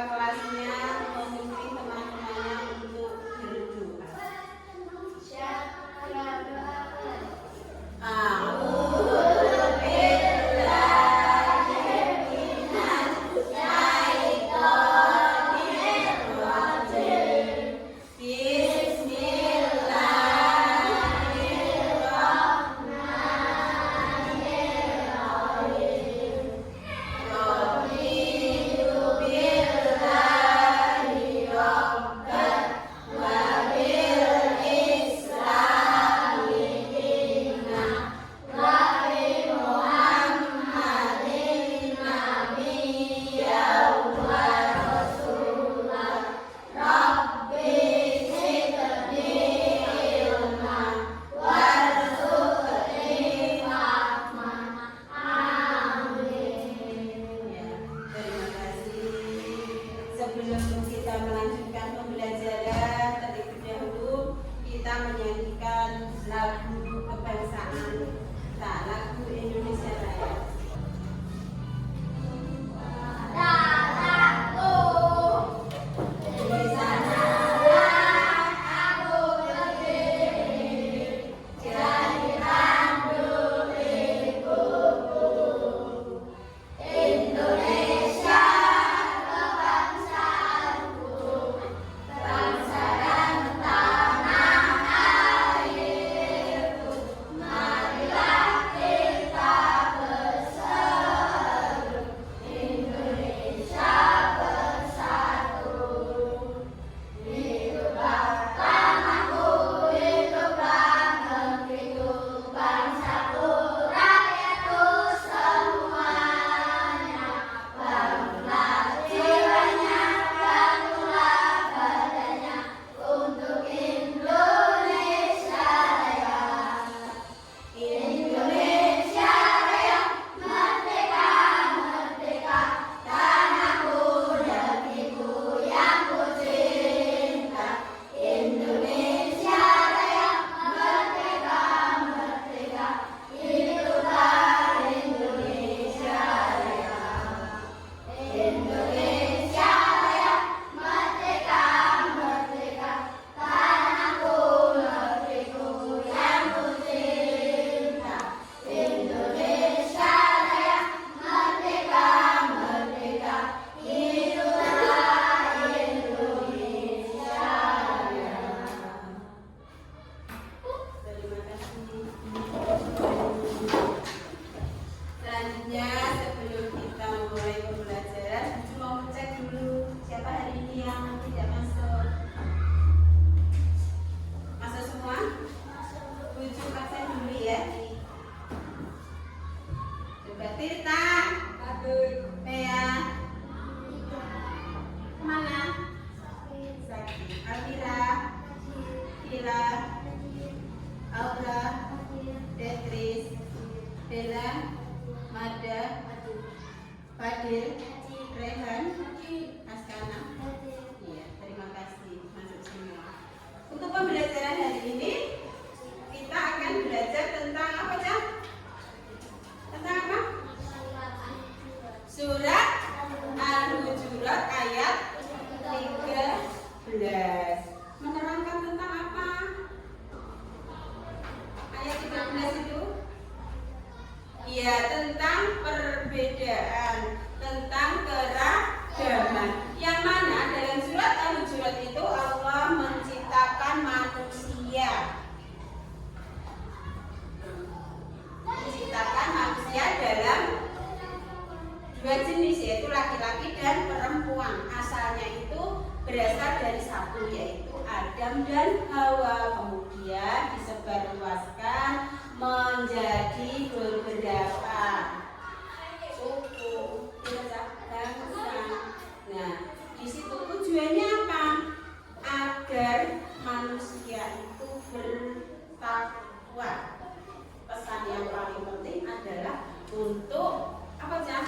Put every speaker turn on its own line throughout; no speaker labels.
kelasnya memimpin teman-temannya untuk berdoa. Sebelum kita melanjutkan pembelajaran, terlebih dahulu kita menyanyikan lagu kebangsaan kita, lagu Indonesia Raya. Selanjutnya, sebelum kita memulai pembelajaran, mau cek dulu siapa hari ini yang tidak masuk. Masuk semua? Tujuh absen dulu ya. Coba Tirta, Bea, mana? Sakti, Alvira, Kira, Aura, Tetris, Bella, Mada, Fadil, Rehan, Askana. Iya, terima kasih, masuk semua. Untuk pembelajaran hari ini kita akan belajar tentang apa, Cak? Tentang apa? Surat Al-Hujurat ayat 13. Menerangkan tentang apa? Ayat 13 itu? Ya, tentang perbedaan, tentang keragaman. Yang mana dalam surat Al-Hujurat itu Allah menciptakan manusia. Menciptakan manusia dalam dua jenis, yaitu laki-laki dan perempuan. Asalnya itu berasal dari satu, yaitu Adam dan Hawa. Kemudian disebarluaskan menjadi beberapa suku, bangsa. Nah, di situ tujuannya apa? Agar manusia itu bertakwa. Pesan yang paling penting adalah untuk apa, Cak?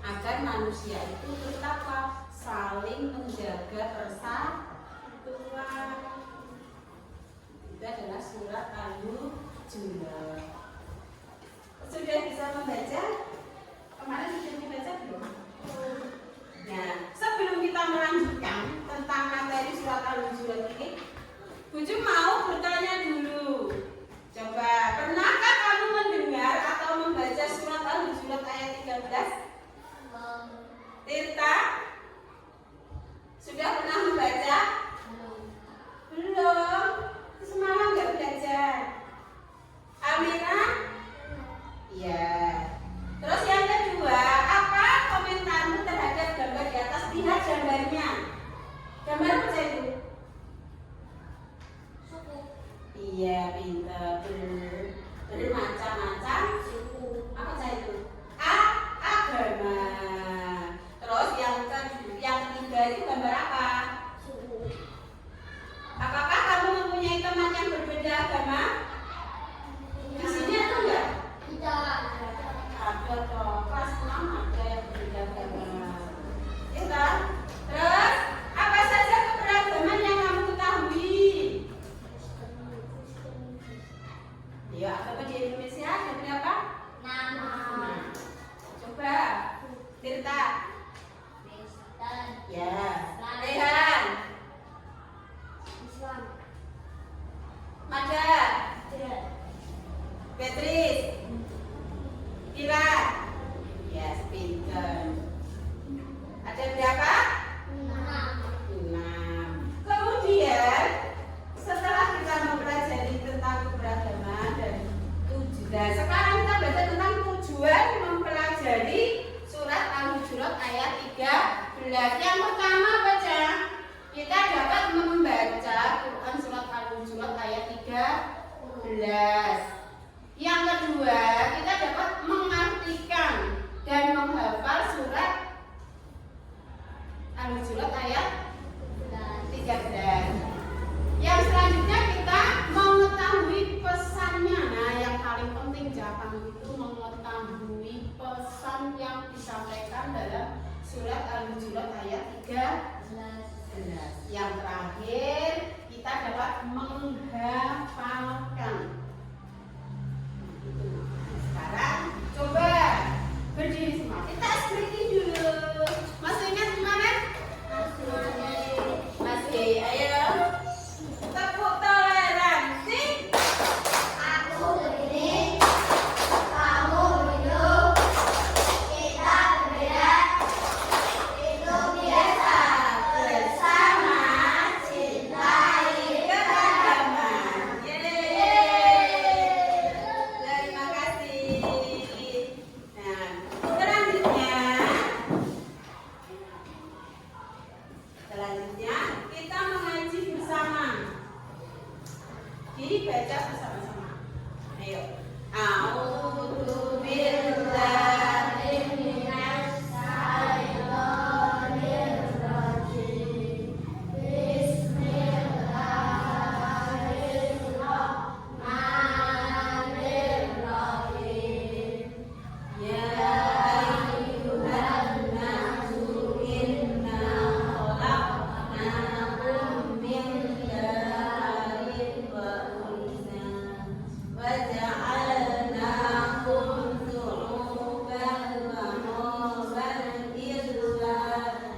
Agar manusia itu bertakwa, saling menjaga persatuan. Itu adalah surat Al-Hujurat. Sudah bisa membaca? Kemarin sudah dibaca belum? Nah, kita melanjutkan tentang materi surat Al-Hujurat ini, Buju mau bertanya dulu. Coba, pernahkah kamu mendengar atau membaca surat Al-Hujurat ayat 13? Tirta? Sudah pernah membaca? Belum. Semalam nggak belajar. Amira? Iya. Terus yang kedua, apa komentarmu terhadap gambar di atas? Lihat gambarnya. Gambar apa itu? Suku. Iya, pintar. Bermacam-macam suku. Apa itu? Agama. Terus yang ketiga itu gambar apa? Suku. Apakah kamu mempunyai teman yang berbeda agama? Di sini ada enggak? Tidak. Ada toh, kelas 6 ada yang berbeda agama. Ya kan? Terus apa saja keberagaman yang kamu ketahui? Ya, agama di Indonesia ada berapa? 6. Coba, Tirta. Kristen. Ya. Rehan. Islam. Mada. Beatrice. Ira. Yes, pinter. Ada berapa? 6. Kemudian setelah kita mempelajari tentang keberagaman dan tujuan, sekarang kita belajar tentang tujuan mempelajari surat Al-Hujurat ayat 13. Yang pertama baca, kita dapat membaca Quran surat Al-Hujurat ayat 13. Yang kedua, kita dapat mengartikan dan menghafal surat Al-Hujurat ayat 13. Yang selanjutnya kita mengetahui pesannya. Nah, yang paling penting jangan itu mengetahui pesan yang disampaikan dalam surat Al-Hujurat ayat 13. Yang terakhir, kita dapat menghafalkan. Sekarang coba berdiri semua. Kita screening dulu. Masih ingat kemarin? Masih. Ayo. Tepuk toleransi. Aku berdiri, kamu duduk, kita berbeda, itu biasa. Bersama cintai keragaman. Terima kasih. Nah, selanjutnya kita mengaji bersama. Dibaca bersama-sama. Ayo. A'udzu billahi minasy syaithanir rajim. Bismillahirrahmanirrahim. Ya ayyuhan nasu inna khalaqnakum min dhakarin wa unsa wa ja'alnakum syu'uban wa qabalan illa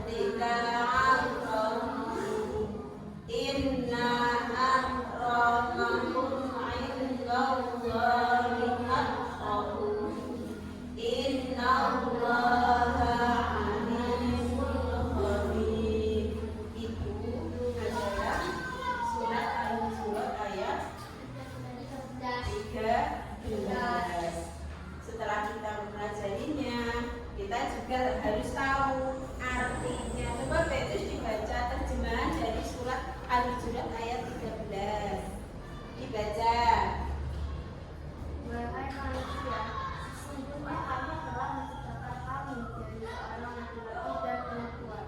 lita'arafu. Inna akramakum 'indallahi atqakum. Innallaha alimul khabir. Itu adalah surat Al-Hujurat ayat 13. Setelah kita mempelajarinya, kita juga harus tahu artinya. Coba Petrus dibaca terjemahan dari surat Al-Hujurat ayat 13. Dibaca.
Wahai manusia, sesungguhnya kami telah menciptakan kamu dari seorang laki-laki dan perempuan.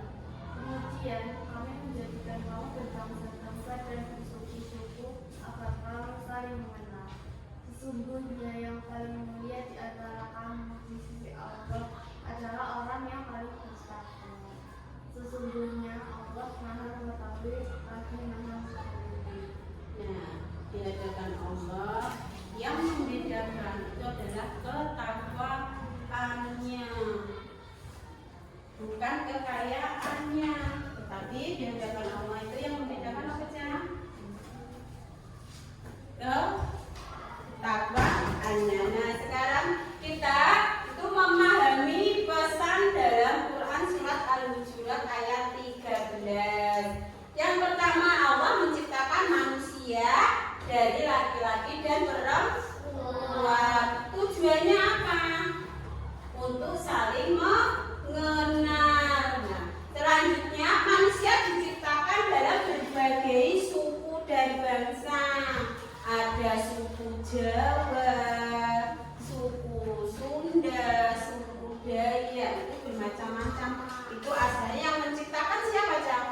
Kemudian kami menjadikan kamu berbangsa-bangsa dan bersuku-suku agar kamu saling mengenal. Sesungguhnya yang paling mulia di antara kamu di sisi Allah adalah orang yang paling bertakwa. Sesungguhnya Allah Maha Mengetahui lagi Maha Mengetahui.
Nah, di hadapan Allah yang membedakan itu adalah ketakwaannya, bukan kekayaannya. Tapi di hadapan Allah itu yang membedakan apa sih? Ketakwaannya. Nah, sekarang kita itu memahami pesan dalam Quran surat Al-Hujurat ayat 13. Yang pertama, Allah menciptakan manusia dari laki-laki dan perempuan. Tujuannya apa? Untuk saling mengenal. Nah, selanjutnya manusia diciptakan dalam berbagai suku dan bangsa. Ada suku Jawa, suku Sunda, suku Dayak, itu bermacam-macam. Itu asalnya yang menciptakan siapa, Cak?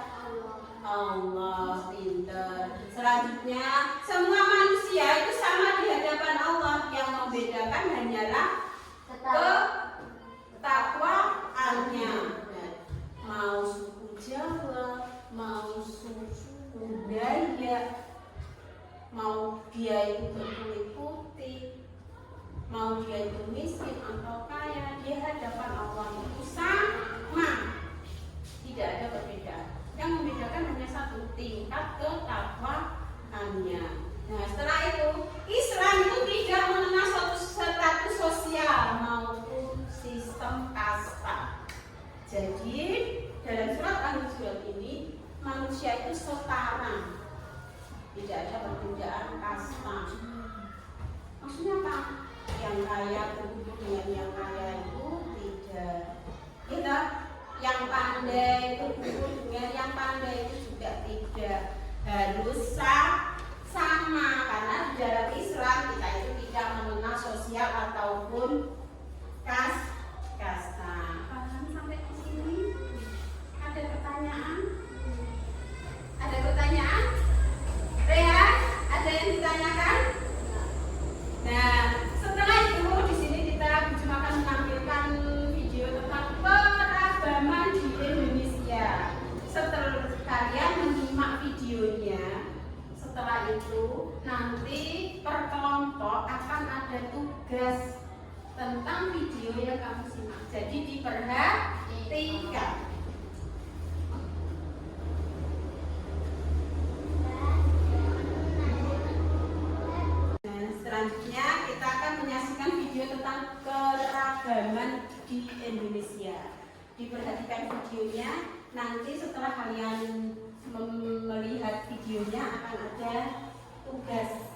Allah, pinter. Selanjutnya, semua manusia itu sama di hadapan Allah. Yang membedakan hanyalah ketakwaannya. Mau suku Jawa, mau suku Dayak, mau dia itu berkulit putih, mau dia itu miskin atau kaya, di hadapan Allah itu sama, tidak ada perbedaan. Yang membedakan hanya satu, tingkat ketakwaannya. Nah, setelah itu Islam itu tidak mengenal suatu status sosial maupun sistem kasta. Jadi dalam surat Al-Hujurat ini manusia itu setara, tidak ada perbedaan kasta. Maksudnya apa? Yang kaya berhubung dengan yang kaya itu tidak. Kita yang pandai berhubung dengan yang pandai itu juga tidak. Harus sama, karena di dalam Islam kita itu tidak mengenal sosial ataupun kasta. Paham sampai di sini? Ada pertanyaan? Ada pertanyaan? Rehan, ada yang ditanyakan? Nah, setelah itu di sini kita cuma akan menampilkan video tentang peragaman di Indonesia. Setelah kalian menyimak videonya, setelah itu nanti per kelompok akan ada tugas tentang video yang kamu simak. Jadi diperhatikan. Selanjutnya kita akan menyaksikan video tentang keragaman di Indonesia. Diperhatikan videonya, nanti setelah kalian melihat videonya akan ada tugas.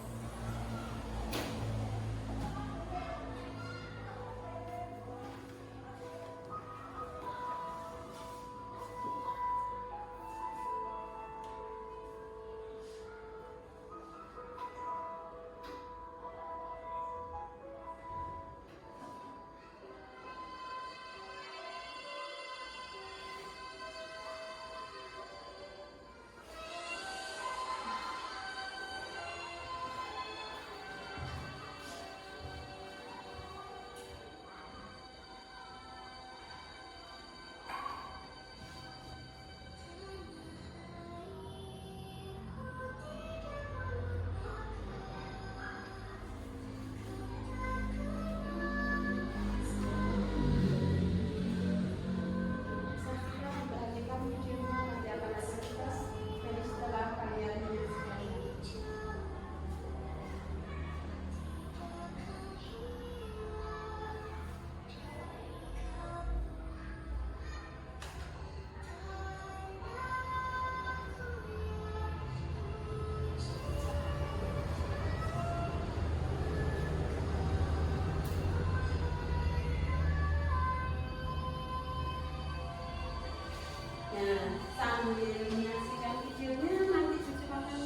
Nah, sambil menyaksikan videonya nanti Cucu akan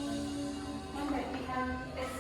membagikan tes.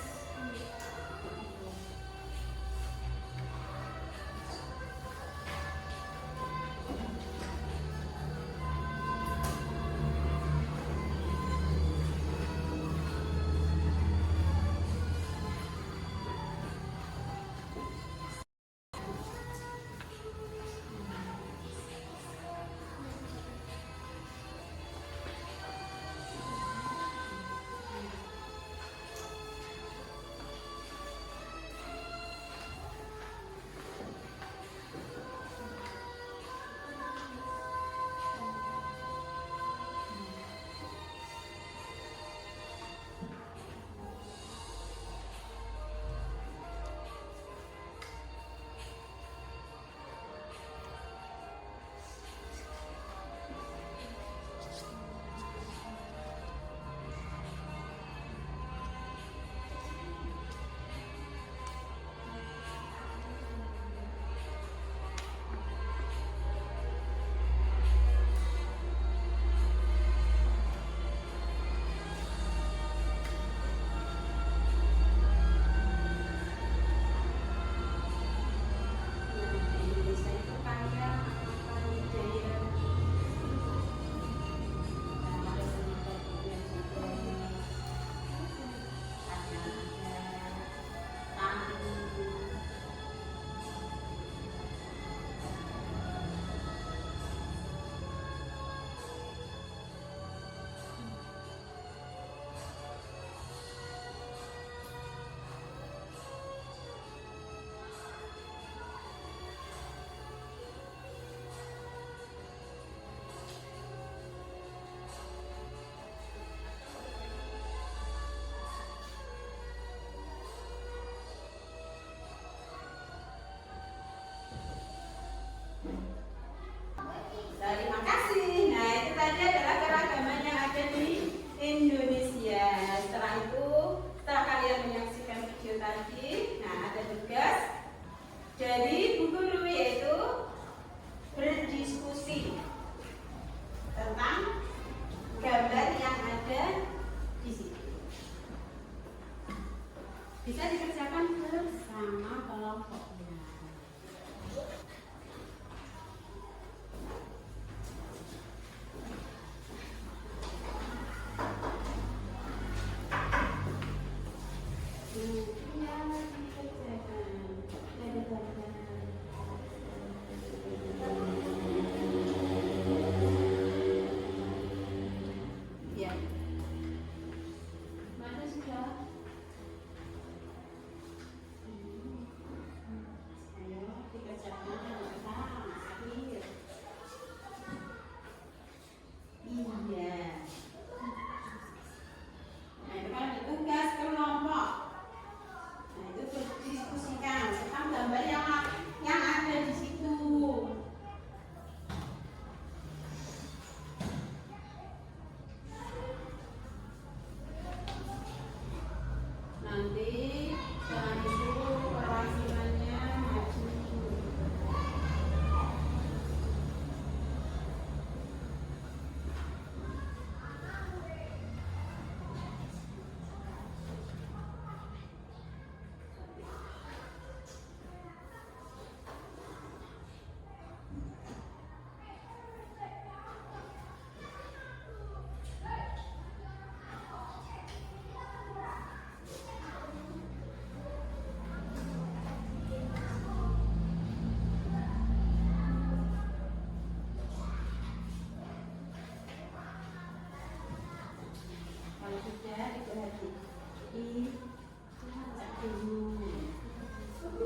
sudah diperhatikan, cek dulu.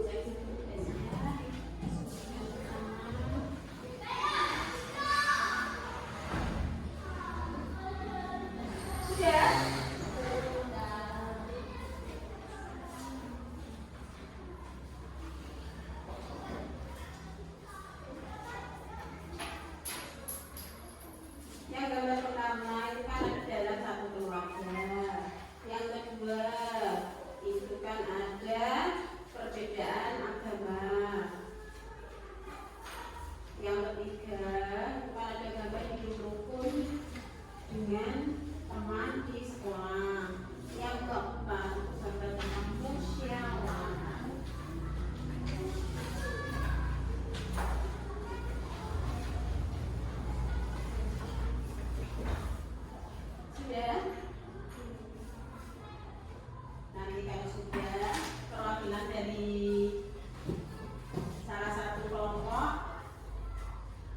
Cek dulu biasanya. Sudah. Yang gambar pertama itu kan ada dalam satu keluarga. Yang kedua itu kan ada perbedaan agama. Yang ketiga itu kan ada gambar hidup rukun dengan teman di sekolah. Yang keempat itu gambar tentang musyawarah. Sudah? Nanti kalau sudah perwakilan dari salah satu kelompok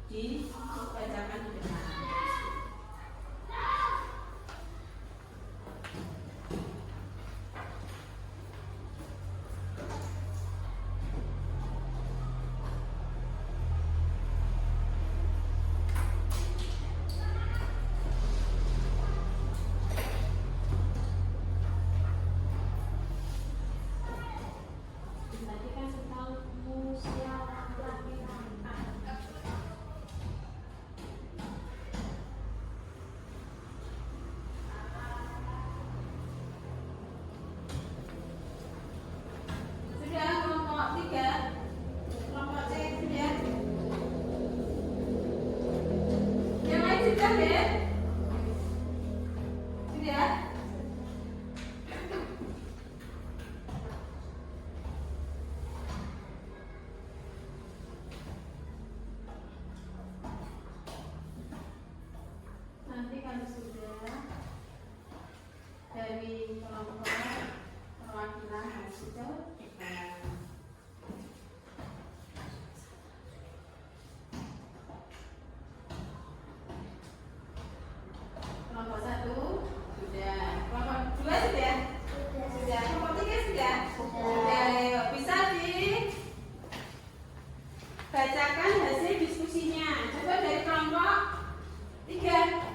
dibacakan di depan. Tadi kan tentang musyawarah. Sudah kelompok 3, kelompok C sudah. Yang lain sudah ya? Sudah? Nanti kalau sudah dari kelompok perwakilan harus itu kelompok 1 sudah, kelompok 2 sudah, sudah, kelompok 3 sudah, sudah. Ayo, bisa dibacakan hasil diskusinya. Coba dari kelompok 3.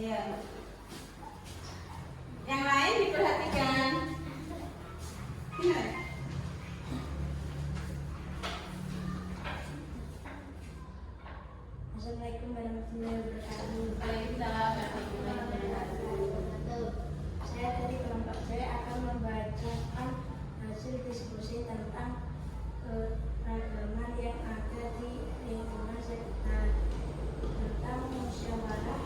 Ayo. Yang lain diperhatikan. Benar.
Assalamualaikum warahmatullahi wabarakatuh.
Waalaikumsalam warahmatullahi wabarakatuh.
Saya dari kelompok saya akan membacakan hasil diskusi tentang keragaman yang ada di lingkungan sekitar, tentang musyawarah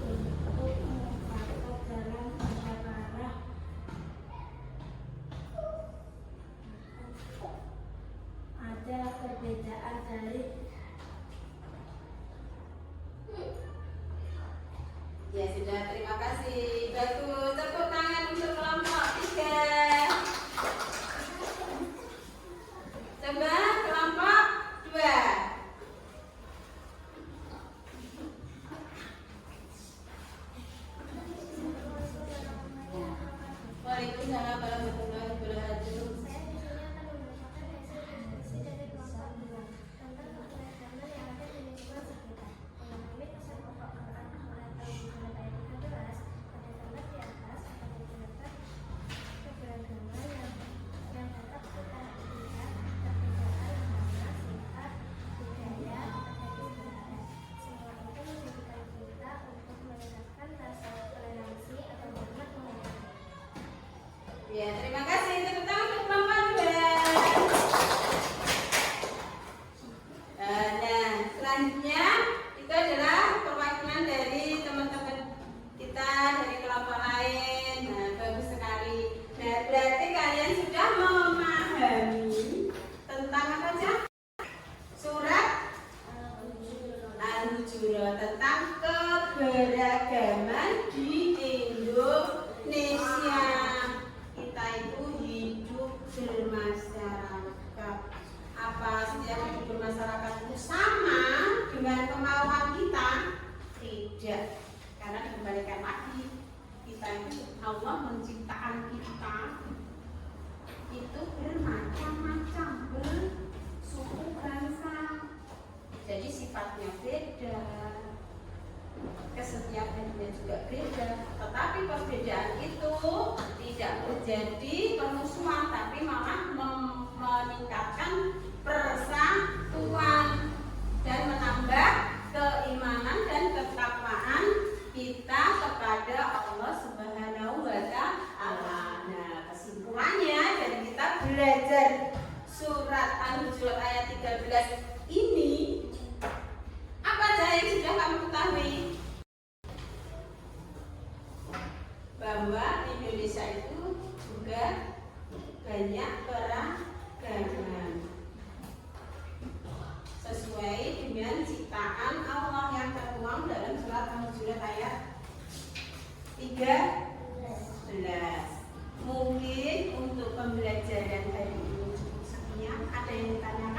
untuk mufakat dalam musyawarah. Ada perbedaan dari
Ya sudah, terima kasih. Bagus, tepuk tangan untuk kelompok 3. Coba kelompok 2. Waalaikumsalam warahmatullahi wabarakatuh.
Saya di sini akan membacakan hasil diskusi dari kelompok 2 tentang keberagaman yang ada di lingkungan sekitar. Memahami pesan pokok Quran Surat Al-Baqarah ayat 13 pada gambar di atas akan digunakan keberagaman yang dapat kita lihat, perbedaan agama, sifat, budaya, terjadi berada. Semua itu menjadikan kita untuk menegakkan rasa toleransi atau hormat mengenai.
Ya, terima kasih. Tepuk tangan untuk kelompok 2. Nah, selanjutnya itu adalah perwakilan dari teman-teman kita dari kelompok lain. Nah, bagus sekali. Nah, berarti kalian sudah memahami tentang apa aja? Surat Al-Hujurat tentang keberagaman di Indonesia. Kita itu hidup bermasyarakat. Apa setiap hidup bermasyarakat itu sama dengan kemauan kita? Tidak. Allah menciptakan kita itu bermacam-macam, bersuku bangsa, jadi sifatnya beda, kesetiaannya juga beda. Tetapi perbedaan itu tidak menjadi permusuhan, tapi malah meningkatkan persatuan dan menambah keimanan dan ketakwaan kita kepada Allah Subhanahu wa Ta'ala. Nah, kesimpulannya dari kita belajar surat Al-Hujurat ayat 13 ini, apa saja yang sudah kamu ketahui? Bahwa Indonesia itu juga banyak keragaman sesuai dengan ciptaan Allah yang tertuang dalam surat Al-Hujurat ayat 13. Mungkin untuk pembelajaran hari ini cukup sekian. Ada yang bertanya